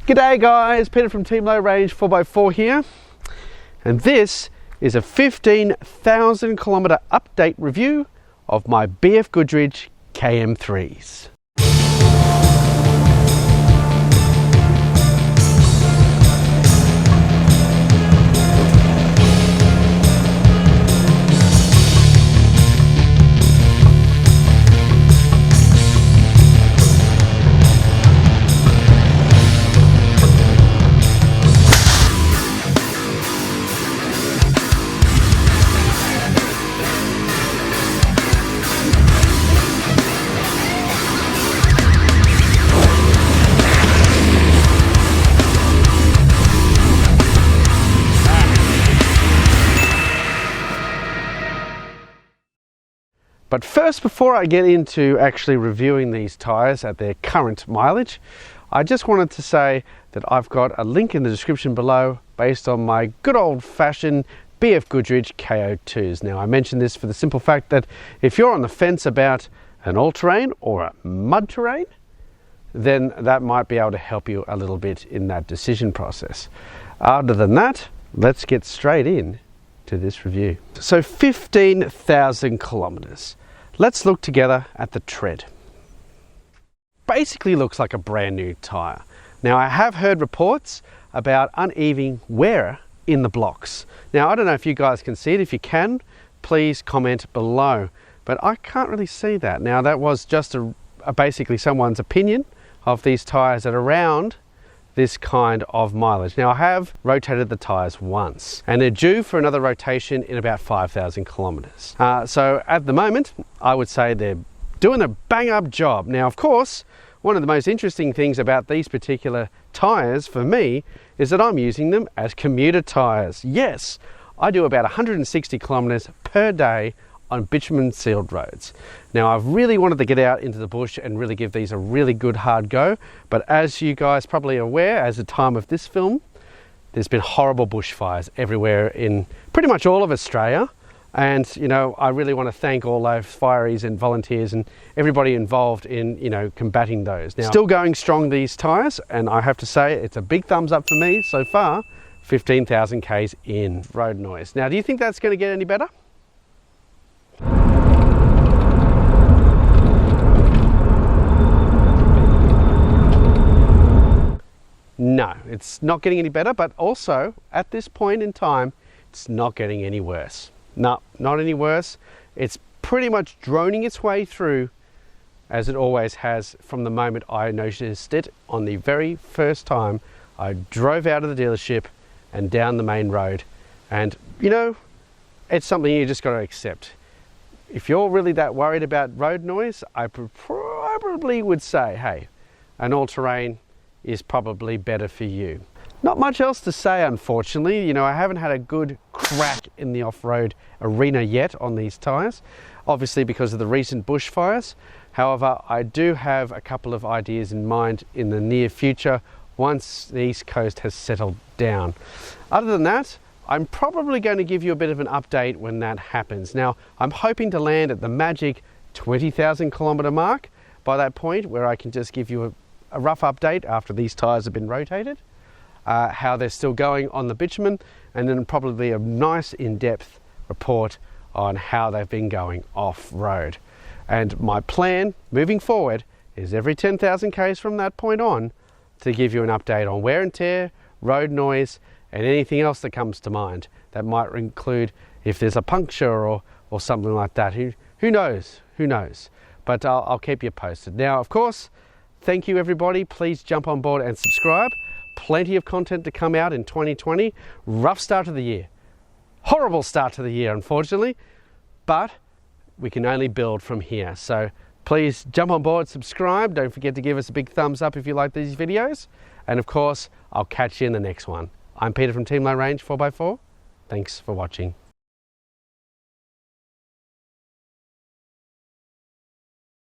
G'day guys, Peter from Team Low Range 4x4 here, and this is a 15,000 kilometre update review of my BFGOODRICH KM3'S. But first, before I get into actually reviewing these tyres at their current mileage, I just wanted to say that I've got a link in the description below based on my good old-fashioned BFGOODRICH KO2s. Now, I mention this for the simple fact that if you're on the fence about an all-terrain or a mud terrain, then that might be able to help you a little bit in that decision process. Other than that, let's get straight in to this review. So 15,000 kilometers. Let's look together at the tread. Basically looks like a brand new tire. Now, I have heard reports about uneven wear in the blocks. Now, I don't know if you guys can see it. If you can, please comment below. But I can't really see that. Now, that was just basically someone's opinion of these tires at around this kind of mileage. Now, I have rotated the tires once and they're due for another rotation in about 5,000 kilometers. So at the moment, I would say they're doing a bang up job. Now, of course, one of the most interesting things about these particular tires for me is that I'm using them as commuter tires. Yes, I do about 160 kilometers per day on bitumen sealed roads. Now, I've really wanted to get out into the bush and really give these a really good hard go, but as you guys probably are aware, as the time of this film, there's been horrible bushfires everywhere in pretty much all of Australia. And you know, I really want to thank all those fireys and volunteers and everybody involved in, you know, combating those. Now, still going strong, these tires, and I have to say it's a big thumbs up for me so far. 15,000 Ks in road noise. Now, do you think that's going to get any better? No, it's not getting any better, but also at this point in time, it's not getting any worse. No, not any worse. It's pretty much droning its way through as it always has from the moment I noticed it on the very first time I drove out of the dealership and down the main road. And you know, it's something you just got to accept. If you're really that worried about road noise, I probably would say, hey, an all-terrain is probably better for you. Not much else to say, unfortunately. You know, I haven't had a good crack in the off-road arena yet on these tires, obviously because of the recent bushfires. However, I do have a couple of ideas in mind in the near future once the East Coast has settled down. Other than that, I'm probably going to give you a bit of an update when that happens. Now, I'm hoping to land at the magic 20,000 kilometer mark by that point, where I can just give you a rough update after these tires have been rotated, how they're still going on the bitumen, and then probably a nice in-depth report on how they've been going off-road. And my plan moving forward is every 10,000 Ks from that point on to give you an update on wear and tear, road noise, and anything else that comes to mind. That might include if there's a puncture or something like that. Who knows? Who knows? But I'll keep you posted. Now, of course, thank you everybody. Please jump on board and subscribe. Plenty of content to come out in 2020. Rough start to the year. Horrible start to the year, unfortunately. But we can only build from here. So please jump on board, subscribe. Don't forget to give us a big thumbs up if you like these videos. And of course, I'll catch you in the next one. I'm Peter from Team Low Range 4x4. Thanks for watching.